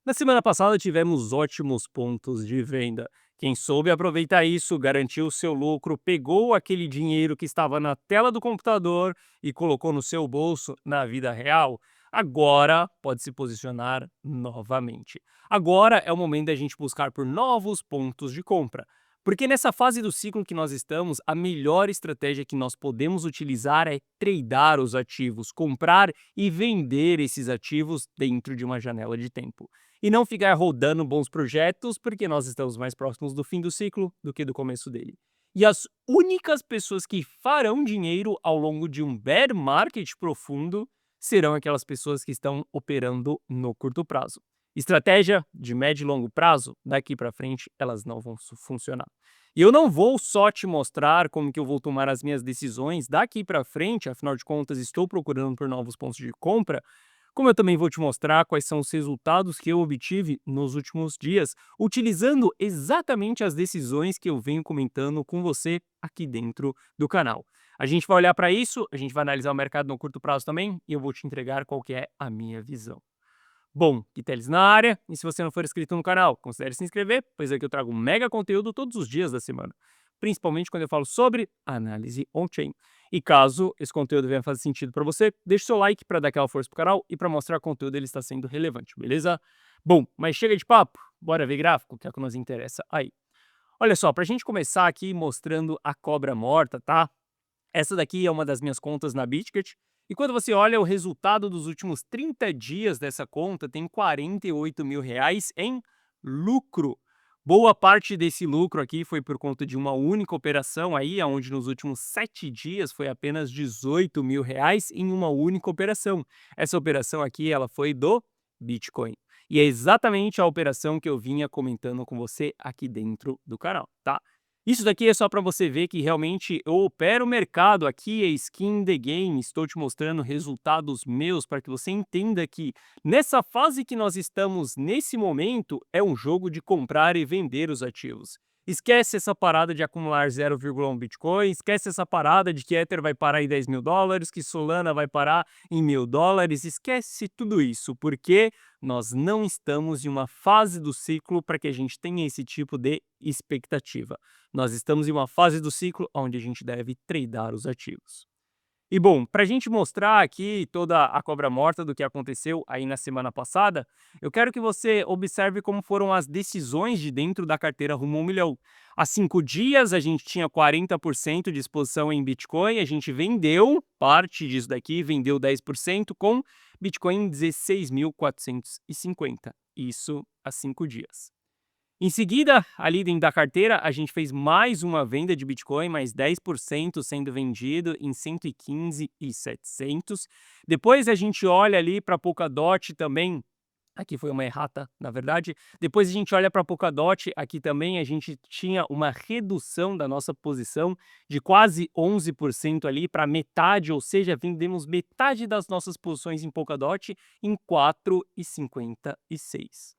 Na semana passada tivemos ótimos pontos de venda. Quem soube aproveitar isso, garantiu seu lucro, pegou aquele dinheiro que estava na tela do computador e colocou no seu bolso na vida real. Agora pode se posicionar novamente. Agora é o momento da gente buscar por novos pontos de compra. Porque nessa fase do ciclo que nós estamos, a melhor estratégia que nós podemos utilizar é tradear os ativos, comprar e vender esses ativos dentro de uma janela de tempo e não ficar rodando bons projetos, porque nós estamos mais próximos do fim do ciclo do que do começo dele. E as únicas pessoas que farão dinheiro ao longo de um bear market profundo serão aquelas pessoas que estão operando no curto prazo. Estratégia de médio e longo prazo, daqui para frente, elas não vão funcionar. E eu não vou só te mostrar como que eu vou tomar as minhas decisões daqui para frente, afinal de contas, estou procurando por novos pontos de compra, como eu também vou te mostrar quais são os resultados que eu obtive nos últimos dias, utilizando exatamente as decisões que eu venho comentando com você aqui dentro do canal. A gente vai olhar para isso, a gente vai analisar o mercado no curto prazo também e eu vou te entregar qual que é a minha visão. Bom, Guiteles na área, e se você não for inscrito no canal, considere se inscrever, pois aqui eu trago um mega conteúdo todos os dias da semana, principalmente quando eu falo sobre análise on-chain. E caso esse conteúdo venha fazer sentido para você, deixe seu like para dar aquela força pro canal e para mostrar que o conteúdo ele está sendo relevante, beleza? Bom, mas chega de papo, bora ver gráfico, que é o que nos interessa aí. Olha só, para a gente começar aqui mostrando a cobra morta, tá? Essa daqui é uma das minhas contas na Bitget. E quando você olha o resultado dos últimos 30 dias dessa conta, tem R$ 48.000 em lucro. Boa parte desse lucro aqui foi por conta de uma única operação aí, onde nos últimos 7 dias foi apenas R$ 18.000 em uma única operação. Essa operação aqui, ela foi do Bitcoin. E é exatamente a operação que eu vinha comentando com você aqui dentro do canal, tá? Isso daqui é só para você ver que realmente eu opero o mercado, aqui é skin the game, estou te mostrando resultados meus para que você entenda que nessa fase que nós estamos nesse momento é um jogo de comprar e vender os ativos. Esquece essa parada de acumular 0,1 Bitcoin, esquece essa parada de que Ether vai parar em US$ 10.000, que Solana vai parar em US$ 1.000, esquece tudo isso, porque nós não estamos em uma fase do ciclo para que a gente tenha esse tipo de expectativa. Nós estamos em uma fase do ciclo onde a gente deve tradear os ativos. E bom, para a gente mostrar aqui toda a cobra morta do que aconteceu aí na semana passada, eu quero que você observe como foram as decisões de dentro da carteira rumo ao milhão. Há 5 dias a gente tinha 40% de exposição em Bitcoin, a gente vendeu parte disso daqui, vendeu 10% com Bitcoin em 16.450. Isso há 5 dias. Em seguida, ali dentro da carteira, a gente fez mais uma venda de Bitcoin, mais 10% sendo vendido em 115.700. Depois a gente olha ali para Polkadot também. Aqui foi uma errata, na verdade. Depois a gente olha para Polkadot, aqui também a gente tinha uma redução da nossa posição de quase 11% ali para metade, ou seja, vendemos metade das nossas posições em Polkadot em 4,56.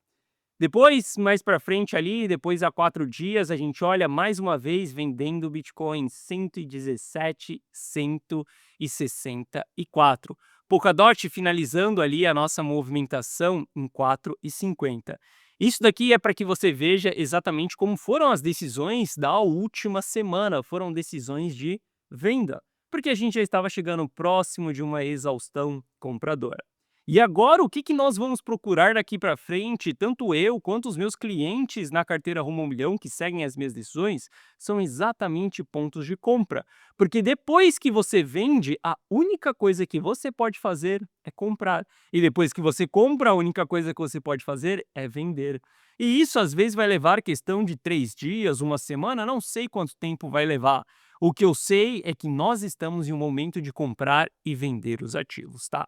Depois, mais para frente ali, depois a 4 dias, a gente olha mais uma vez vendendo o Bitcoin 117.164. Polkadot finalizando ali a nossa movimentação em 4,50. Isso daqui é para que você veja exatamente como foram as decisões da última semana, foram decisões de venda, porque a gente já estava chegando próximo de uma exaustão compradora. E agora o que que nós vamos procurar daqui para frente, tanto eu quanto os meus clientes na carteira Rumo ao Milhão que seguem as minhas decisões, são exatamente pontos de compra. Porque depois que você vende, a única coisa que você pode fazer é comprar. E depois que você compra, a única coisa que você pode fazer é vender. E isso às vezes vai levar questão de 3 dias, uma semana, não sei quanto tempo vai levar. O que eu sei é que nós estamos em um momento de comprar e vender os ativos, tá?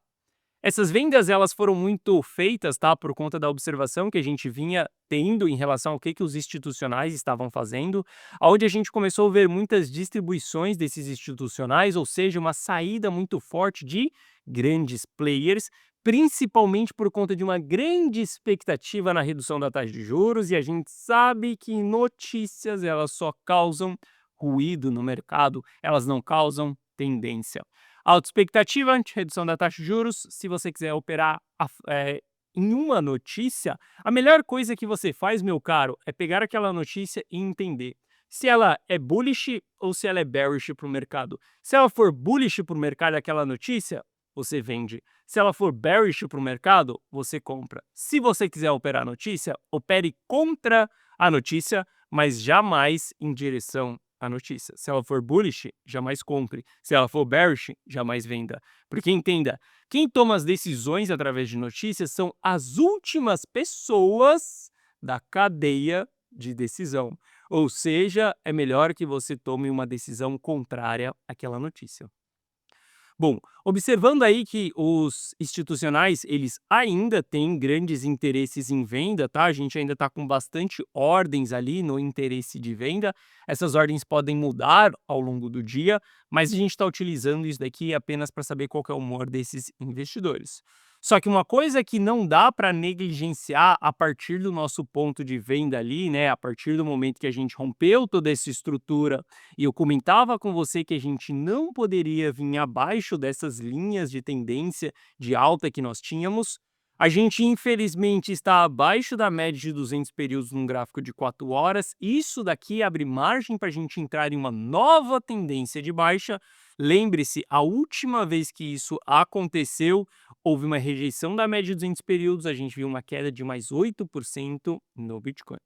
Essas vendas elas foram muito feitas, tá, por conta da observação que a gente vinha tendo em relação ao que os institucionais estavam fazendo, aonde a gente começou a ver muitas distribuições desses institucionais, ou seja, uma saída muito forte de grandes players, principalmente por conta de uma grande expectativa na redução da taxa de juros, e a gente sabe que notícias elas só causam ruído no mercado, elas não causam tendência. Alta expectativa, redução da taxa de juros. Se você quiser operar em uma notícia, a melhor coisa que você faz, meu caro, é pegar aquela notícia e entender se ela é bullish ou se ela é bearish para o mercado. Se ela for bullish para o mercado, aquela notícia, você vende. Se ela for bearish para o mercado, você compra. Se você quiser operar a notícia, opere contra a notícia, mas jamais em direção à notícia. Se ela for bullish, jamais compre. Se ela for bearish, jamais venda. Porque entenda, quem toma as decisões através de notícias são as últimas pessoas da cadeia de decisão. Ou seja, é melhor que você tome uma decisão contrária àquela notícia. Bom, observando aí que os institucionais, eles ainda têm grandes interesses em venda, tá? A gente ainda está com bastante ordens ali no interesse de venda. Essas ordens podem mudar ao longo do dia, mas a gente está utilizando isso daqui apenas para saber qual que é o humor desses investidores. Só que uma coisa que não dá para negligenciar a partir do nosso ponto de venda ali, né? A partir do momento que a gente rompeu toda essa estrutura e eu comentava com você que a gente não poderia vir abaixo dessas linhas de tendência de alta que nós tínhamos. A gente, infelizmente, está abaixo da média de 200 períodos num gráfico de 4 horas. Isso daqui abre margem para a gente entrar em uma nova tendência de baixa. Lembre-se, a última vez que isso aconteceu, houve uma rejeição da média de 200 períodos, a gente viu uma queda de mais 8% no Bitcoin.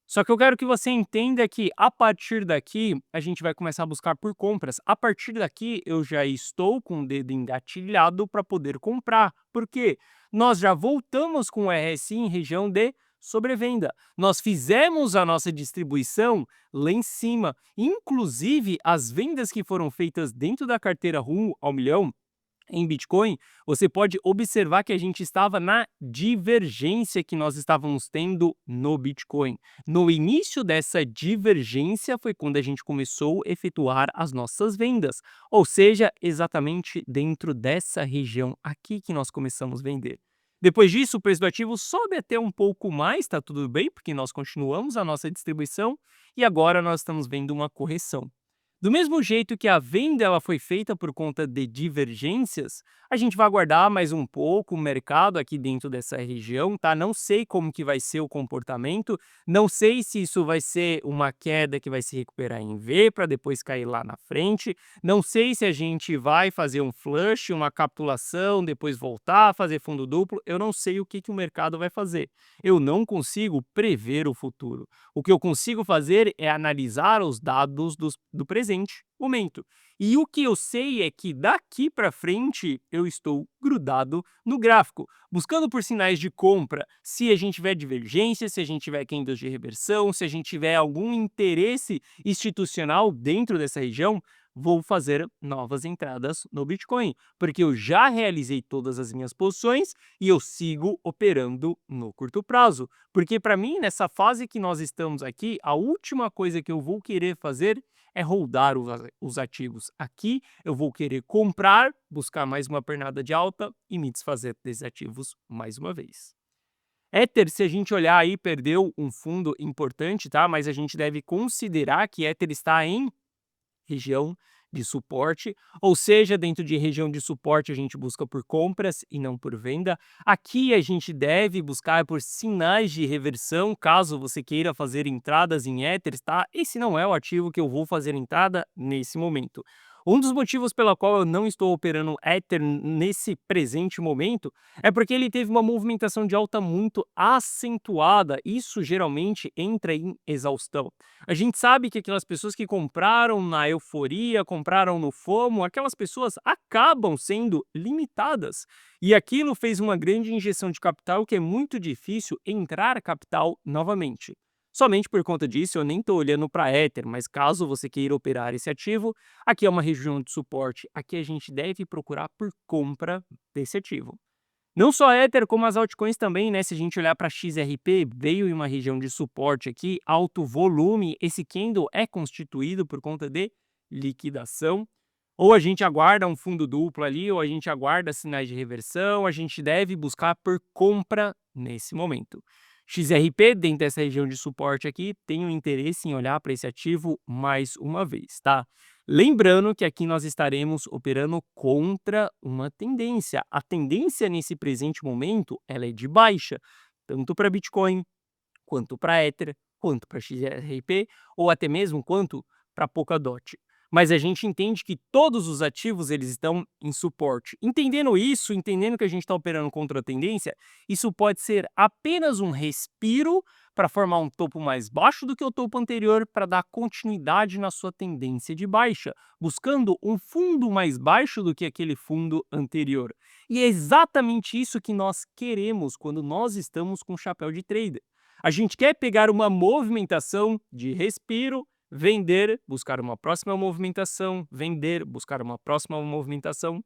Só que eu quero que você entenda que, a partir daqui, a gente vai começar a buscar por compras. A partir daqui, eu já estou com o dedo engatilhado para poder comprar. Por quê? Nós já voltamos com o RSI em região de sobrevenda. Nós fizemos a nossa distribuição lá em cima. Inclusive, as vendas que foram feitas dentro da carteira rumo ao milhão, em Bitcoin, você pode observar que a gente estava na divergência que nós estávamos tendo no Bitcoin. No início dessa divergência foi quando a gente começou a efetuar as nossas vendas, ou seja, exatamente dentro dessa região aqui que nós começamos a vender. Depois disso, o preço do ativo sobe até um pouco mais, tá tudo bem, porque nós continuamos a nossa distribuição e agora nós estamos vendo uma correção. Do mesmo jeito que a venda ela foi feita por conta de divergências, a gente vai aguardar mais um pouco o mercado aqui dentro dessa região, tá? Não sei como que vai ser o comportamento, não sei se isso vai ser uma queda que vai se recuperar em V para depois cair lá na frente, não sei se a gente vai fazer um flush, uma capitulação, depois voltar a fazer fundo duplo, eu não sei o que que o mercado vai fazer. Eu não consigo prever o futuro. O que eu consigo fazer é analisar os dados do presente momento. E o que eu sei é que daqui para frente eu estou grudado no gráfico, buscando por sinais de compra. Se a gente tiver divergência, se a gente tiver candles de reversão, se a gente tiver algum interesse institucional dentro dessa região, vou fazer novas entradas no Bitcoin, porque eu já realizei todas as minhas posições e eu sigo operando no curto prazo. Porque para mim, nessa fase que nós estamos aqui, a última coisa que eu vou querer fazer é holdar os ativos. Aqui eu vou querer comprar, buscar mais uma pernada de alta e me desfazer desses ativos mais uma vez. Ether, se a gente olhar aí, perdeu um fundo importante, tá? Mas a gente deve considerar que Ether está em região de suporte, ou seja, dentro de região de suporte a gente busca por compras e não por venda. Aqui a gente deve buscar por sinais de reversão, caso você queira fazer entradas em Ethers, tá? Esse não é o ativo que eu vou fazer entrada nesse momento. Um dos motivos pela qual eu não estou operando Ether nesse presente momento é porque ele teve uma movimentação de alta muito acentuada. Isso geralmente entra em exaustão. A gente sabe que aquelas pessoas que compraram na euforia, compraram no FOMO, aquelas pessoas acabam sendo limitadas. E aquilo fez uma grande injeção de capital que é muito difícil entrar capital novamente. Somente por conta disso, eu nem estou olhando para Ether, mas caso você queira operar esse ativo, aqui é uma região de suporte, aqui a gente deve procurar por compra desse ativo. Não só Ether, como as altcoins também, né? Se a gente olhar para XRP, veio em uma região de suporte aqui, alto volume. Esse candle é constituído por conta de liquidação. Ou a gente aguarda um fundo duplo ali, ou a gente aguarda sinais de reversão. A gente deve buscar por compra nesse momento. XRP, dentro dessa região de suporte aqui, tem um interesse em olhar para esse ativo mais uma vez, tá? Lembrando que aqui nós estaremos operando contra uma tendência. A tendência nesse presente momento, ela é de baixa, tanto para Bitcoin, quanto para Ether, quanto para XRP ou até mesmo quanto para Polkadot. Mas a gente entende que todos os ativos eles estão em suporte. Entendendo isso, entendendo que a gente está operando contra a tendência, isso pode ser apenas um respiro para formar um topo mais baixo do que o topo anterior para dar continuidade na sua tendência de baixa, buscando um fundo mais baixo do que aquele fundo anterior. E é exatamente isso que nós queremos quando nós estamos com o chapéu de trader. A gente quer pegar uma movimentação de respiro, vender, buscar uma próxima movimentação, vender, buscar uma próxima movimentação.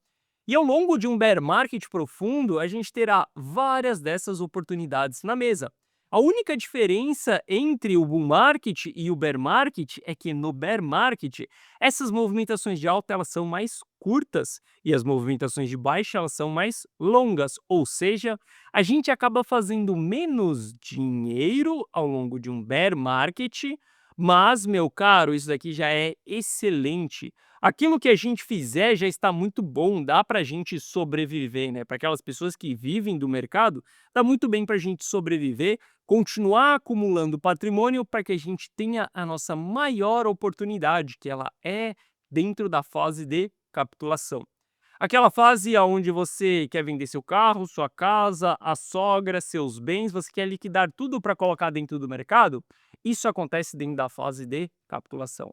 E ao longo de um bear market profundo, a gente terá várias dessas oportunidades na mesa. A única diferença entre o bull market e o bear market é que no bear market, essas movimentações de alta elas são mais curtas e as movimentações de baixa elas são mais longas, ou seja, a gente acaba fazendo menos dinheiro ao longo de um bear market, mas, meu caro, isso daqui já é excelente. Aquilo que a gente fizer já está muito bom, dá para a gente sobreviver, né? Para aquelas pessoas que vivem do mercado, dá muito bem para a gente sobreviver, continuar acumulando patrimônio para que a gente tenha a nossa maior oportunidade, que ela é dentro da fase de capitulação. Aquela fase onde você quer vender seu carro, sua casa, a sogra, seus bens, você quer liquidar tudo para colocar dentro do mercado, isso acontece dentro da fase de capitulação.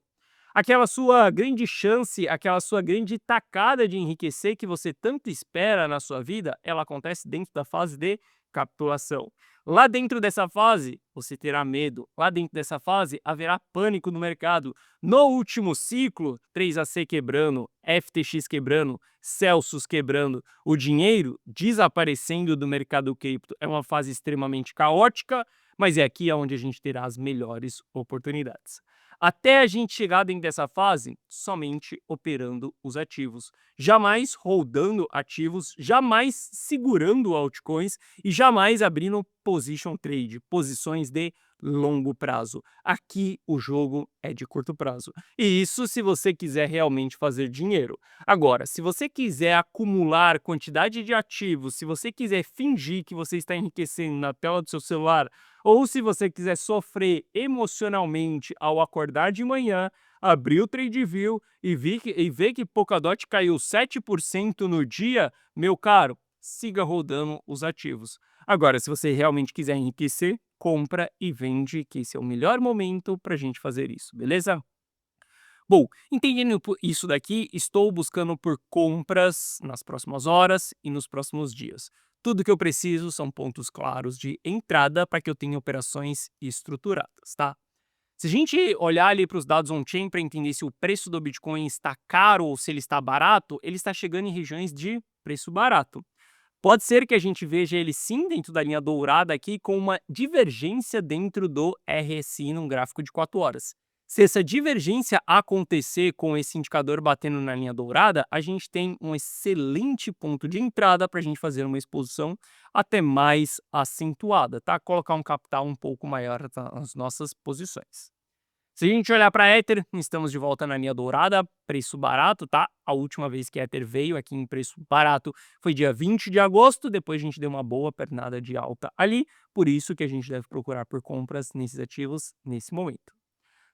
Aquela sua grande chance, aquela sua grande tacada de enriquecer que você tanto espera na sua vida, ela acontece dentro da fase de capitulação. Lá dentro dessa fase, você terá medo. Lá dentro dessa fase, haverá pânico no mercado. No último ciclo, 3AC quebrando, FTX quebrando, Celsius quebrando, o dinheiro desaparecendo do mercado cripto. É uma fase extremamente caótica, mas é aqui onde a gente terá as melhores oportunidades. Até a gente chegar dentro dessa fase, somente operando os ativos. Jamais holdando ativos, jamais segurando altcoins e jamais abrindo position trade, posições de longo prazo. Aqui o jogo é de curto prazo. E isso se você quiser realmente fazer dinheiro. Agora, se você quiser acumular quantidade de ativos, se você quiser fingir que você está enriquecendo na tela do seu celular, ou se você quiser sofrer emocionalmente ao acordar de manhã, abrir o TradeView e ver que Polkadot caiu 7% no dia, meu caro, siga rodando os ativos. Agora, se você realmente quiser enriquecer, compra e vende, que esse é o melhor momento para a gente fazer isso, beleza? Bom, entendendo isso daqui, estou buscando por compras nas próximas horas e nos próximos dias. Tudo que eu preciso são pontos claros de entrada para que eu tenha operações estruturadas, tá? Se a gente olhar ali para os dados on-chain para entender se o preço do Bitcoin está caro ou se ele está barato, ele está chegando em regiões de preço barato. Pode ser que a gente veja ele sim dentro da linha dourada aqui com uma divergência dentro do RSI num gráfico de 4 horas. Se essa divergência acontecer com esse indicador batendo na linha dourada, a gente tem um excelente ponto de entrada para a gente fazer uma exposição até mais acentuada, tá? Colocar um capital um pouco maior nas nossas posições. Se a gente olhar para Ether, estamos de volta na linha dourada, preço barato, tá? A última vez que Ether veio aqui em preço barato foi dia 20 de agosto, depois a gente deu uma boa pernada de alta ali, por isso que a gente deve procurar por compras nesses ativos nesse momento.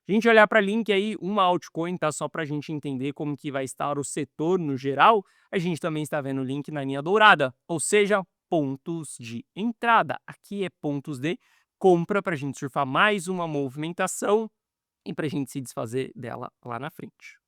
Se a gente olhar para Link aí, uma altcoin, tá? Só para a gente entender como que vai estar o setor no geral, a gente também está vendo o Link na linha dourada, ou seja, pontos de entrada. Aqui é pontos de compra para a gente surfar mais uma movimentação e para a gente se desfazer dela lá na frente.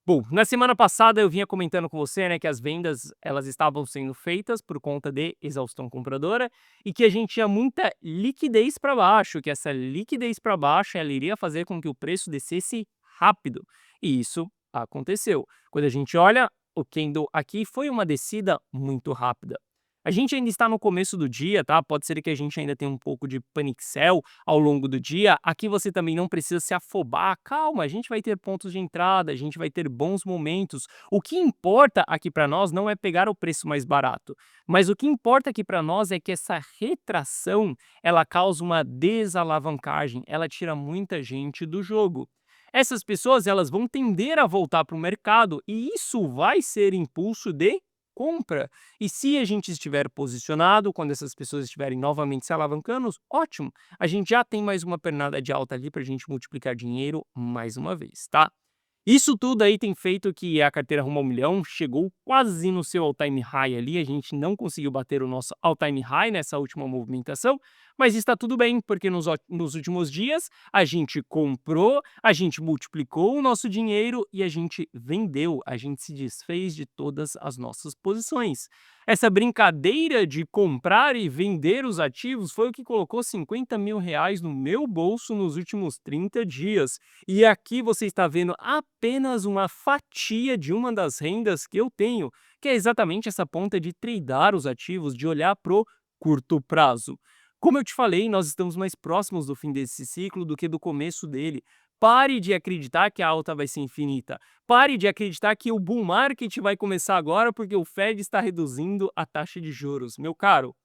Bom, na semana passada eu vinha comentando com você, né, que as vendas elas estavam sendo feitas por conta de exaustão compradora e que a gente tinha muita liquidez para baixo, que essa liquidez para baixo ela iria fazer com que o preço descesse rápido. E isso aconteceu. Quando a gente olha, o candle aqui foi uma descida muito rápida. A gente ainda está no começo do dia, tá? Pode ser que a gente ainda tenha um pouco de panic sell ao longo do dia. Aqui você também não precisa se afobar. Calma, a gente vai ter pontos de entrada, a gente vai ter bons momentos. O que importa aqui para nós não é pegar o preço mais barato, mas o que importa aqui para nós é que essa retração, ela causa uma desalavancagem, ela tira muita gente do jogo. essas pessoas elas vão tender a voltar para o mercado e isso vai ser impulso de compra. E se a gente estiver posicionado, quando essas pessoas estiverem novamente se alavancando, ótimo, a gente já tem mais uma pernada de alta ali para a gente multiplicar dinheiro mais uma vez, tá? Isso tudo aí tem feito que a carteira rumo ao milhão chegou quase no seu all-time high ali, a gente não conseguiu bater o nosso all-time high nessa última movimentação, mas está tudo bem, porque nos últimos dias a gente comprou, a gente multiplicou o nosso dinheiro e a gente vendeu, a gente se desfez de todas as nossas posições. Essa brincadeira de comprar e vender os ativos foi o que colocou R$ 50.000 no meu bolso nos últimos 30 dias. E aqui você está vendo apenas uma fatia de uma das rendas que eu tenho, que é exatamente essa ponta de tradear os ativos, de olhar pro curto prazo. Como eu te falei, nós estamos mais próximos do fim desse ciclo do que do começo dele. Pare de acreditar que a alta vai ser infinita. Pare de acreditar que o bull market vai começar agora porque o Fed está reduzindo a taxa de juros. Meu caro,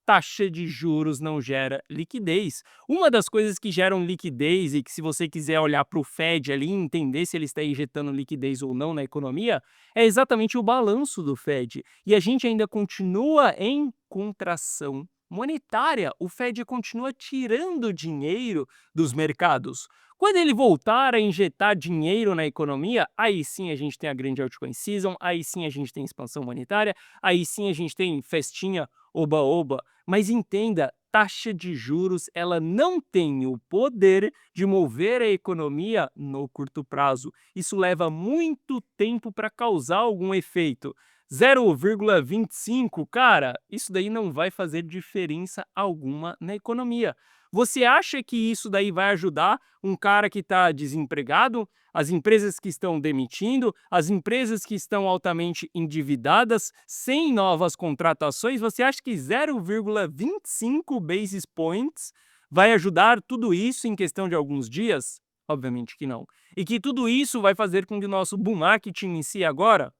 taxa de juros não gera liquidez. Uma das coisas que geram liquidez e que se você quiser olhar para o Fed ali e entender se ele está injetando liquidez ou não na economia, é exatamente o balanço do Fed. E a gente ainda continua em contração monetária. O Fed continua tirando dinheiro dos mercados. Quando ele voltar a injetar dinheiro na economia, aí sim a gente tem a grande altcoin season, aí sim a gente tem expansão monetária, aí sim a gente tem festinha oba-oba. Mas entenda, taxa de juros ela não tem o poder de mover a economia no curto prazo. Isso leva muito tempo para causar algum efeito. 0,25, cara, isso daí não vai fazer diferença alguma na economia. Você acha que isso daí vai ajudar um cara que está desempregado, as empresas que estão demitindo, as empresas que estão altamente endividadas, sem novas contratações? Você acha que 0,25 basis points vai ajudar tudo isso em questão de alguns dias? Obviamente que não. E que tudo isso vai fazer com que o nosso bull market inicie agora?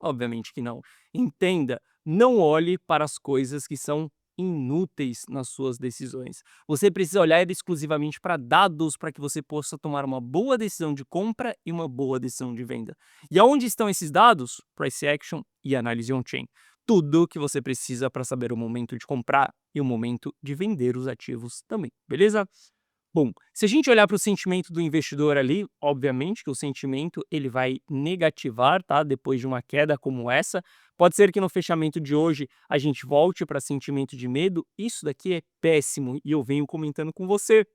Obviamente que não. Entenda, não olhe para as coisas que são inúteis nas suas decisões. Você precisa olhar exclusivamente para dados para que você possa tomar uma boa decisão de compra e uma boa decisão de venda. E aonde estão esses dados? Price action e análise on-chain. Tudo que você precisa para saber o momento de comprar e o momento de vender os ativos também, beleza? Bom, se a gente olhar para o sentimento do investidor ali, obviamente que o sentimento ele vai negativar, tá? Depois de uma queda como essa, pode ser que no fechamento de hoje a gente volte para sentimento de medo. Isso daqui é péssimo e eu venho comentando com você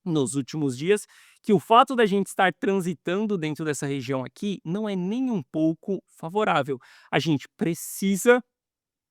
nos últimos dias que o fato da gente estar transitando dentro dessa região aqui não é nem um pouco favorável. A gente precisa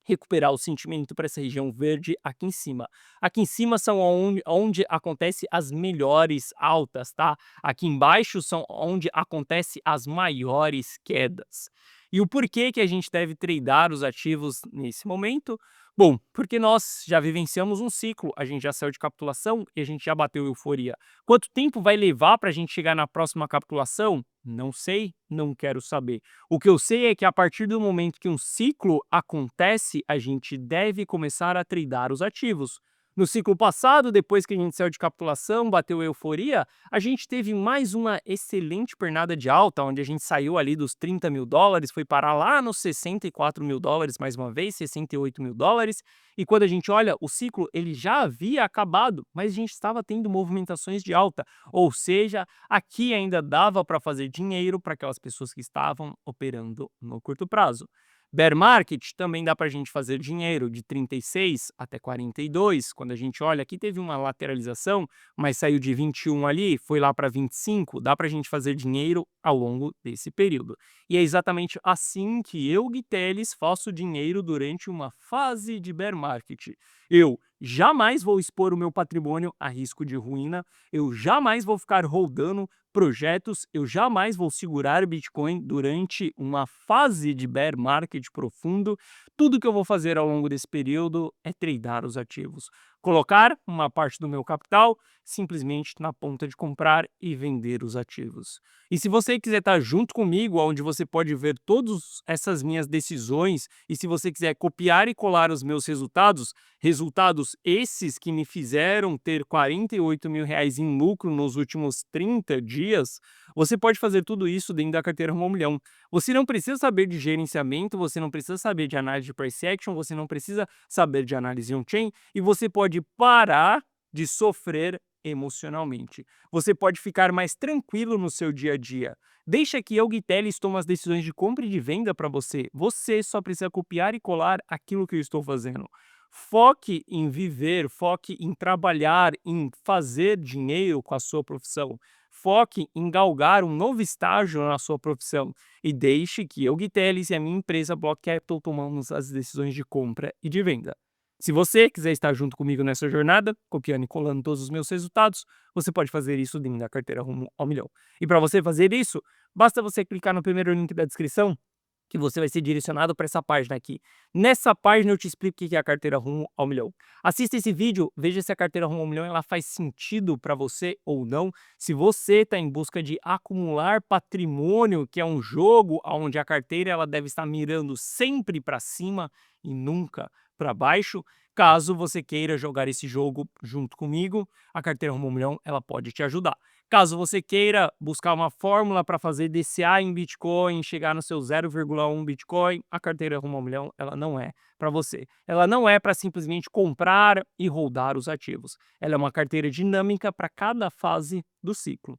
recuperar o sentimento para essa região verde aqui em cima. Aqui em cima são onde acontece as melhores altas, tá? Aqui embaixo são onde acontece as maiores quedas. E o porquê que a gente deve tradear os ativos nesse momento? Bom, porque nós já vivenciamos um ciclo, a gente já saiu de capitulação e a gente já bateu euforia. Quanto tempo vai levar para a gente chegar na próxima capitulação? Não sei, não quero saber. O que eu sei é que a partir do momento que um ciclo acontece, a gente deve começar a tradear os ativos. No ciclo passado, depois que a gente saiu de capitulação, bateu a euforia, a gente teve mais uma excelente pernada de alta, onde a gente saiu ali dos US$ 30.000, foi parar lá nos US$ 64.000 mais uma vez, US$ 68.000. E quando a gente olha, o ciclo ele já havia acabado, mas a gente estava tendo movimentações de alta. Ou seja, aqui ainda dava para fazer dinheiro para aquelas pessoas que estavam operando no curto prazo. Bear market também dá para a gente fazer dinheiro de 36 até 42. Quando a gente olha, aqui teve uma lateralização, mas saiu de 21 ali, foi lá para 25. Dá para a gente fazer dinheiro ao longo desse período. E é exatamente assim que eu, Gui Teles, faço dinheiro durante uma fase de bear market. Eu jamais vou expor o meu patrimônio a risco de ruína, eu jamais vou ficar rodando projetos, eu jamais vou segurar Bitcoin durante uma fase de bear market profundo. Tudo que eu vou fazer ao longo desse período é tradear os ativos. Colocar uma parte do meu capital simplesmente na ponta de comprar e vender os ativos. E se você quiser estar junto comigo, onde você pode ver todas essas minhas decisões, e se você quiser copiar e colar os meus resultados, Resultados esses que me fizeram ter R$ 48.000 em lucro nos últimos 30 dias. Você pode fazer tudo isso dentro da carteira Rumo ao Milhão. Você não precisa saber de gerenciamento, você não precisa saber de análise de price action, você não precisa saber de análise on-chain e você pode parar de sofrer emocionalmente. Você pode ficar mais tranquilo no seu dia a dia. Deixa que eu, Gui Teles, tome as decisões de compra e de venda para você. Você só precisa copiar e colar aquilo que eu estou fazendo. Foque em viver, foque em trabalhar, em fazer dinheiro com a sua profissão. Foque em galgar um novo estágio na sua profissão e deixe que eu, Gui Teles, e a minha empresa Block Capital tomamos as decisões de compra e de venda. Se você quiser estar junto comigo nessa jornada, copiando e colando todos os meus resultados, você pode fazer isso dentro da carteira Rumo ao Milhão. E para você fazer isso, basta você clicar no primeiro link da descrição, que você vai ser direcionado para essa página aqui. Nessa página eu te explico o que é a carteira Rumo ao Milhão. Assista esse vídeo, veja se a carteira Rumo ao Milhão ela faz sentido para você ou não. Se você está em busca de acumular patrimônio, que é um jogo onde a carteira ela deve estar mirando sempre para cima e nunca para baixo. Caso você queira jogar esse jogo junto comigo, a carteira Rumo ao Milhão ela pode te ajudar. Caso você queira buscar uma fórmula para fazer DCA em Bitcoin, chegar no seu 0,1 Bitcoin, a carteira Rumo ao Milhão ela não é para você. Ela não é para simplesmente comprar e holdar os ativos. Ela é uma carteira dinâmica para cada fase do ciclo.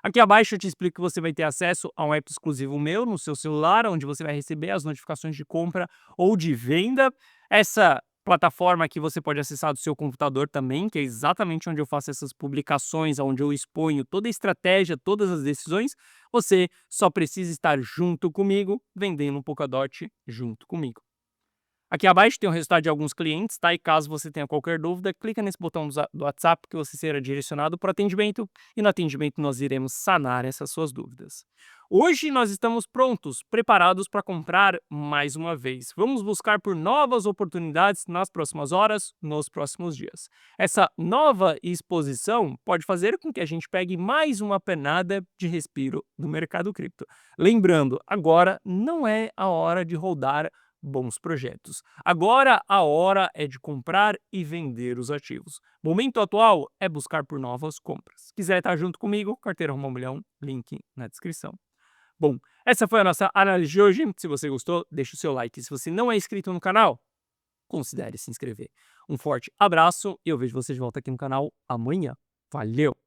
Aqui abaixo eu te explico que você vai ter acesso a um app exclusivo meu no seu celular, onde você vai receber as notificações de compra ou de venda. Essa plataforma aqui você pode acessar do seu computador também, que é exatamente onde eu faço essas publicações, onde eu exponho toda a estratégia, todas as decisões. Você só precisa estar junto comigo, vendendo um Polkadot junto comigo. Aqui abaixo tem o resultado de alguns clientes, tá? E caso você tenha qualquer dúvida, clica nesse botão do WhatsApp que você será direcionado para o atendimento e no atendimento nós iremos sanar essas suas dúvidas. Hoje nós estamos prontos, preparados para comprar mais uma vez. Vamos buscar por novas oportunidades nas próximas horas, nos próximos dias. Essa nova exposição pode fazer com que a gente pegue mais uma penada de respiro no mercado cripto. Lembrando, agora não é a hora de rodar bons projetos. Agora a hora é de comprar e vender os ativos. Momento atual é buscar por novas compras. Quiser estar junto comigo, carteira Rumo ao Milhão, link na descrição. Bom, essa foi a nossa análise de hoje. Se você gostou, deixa o seu like. Se você não é inscrito no canal, considere se inscrever. Um forte abraço e eu vejo você de volta aqui no canal amanhã. Valeu!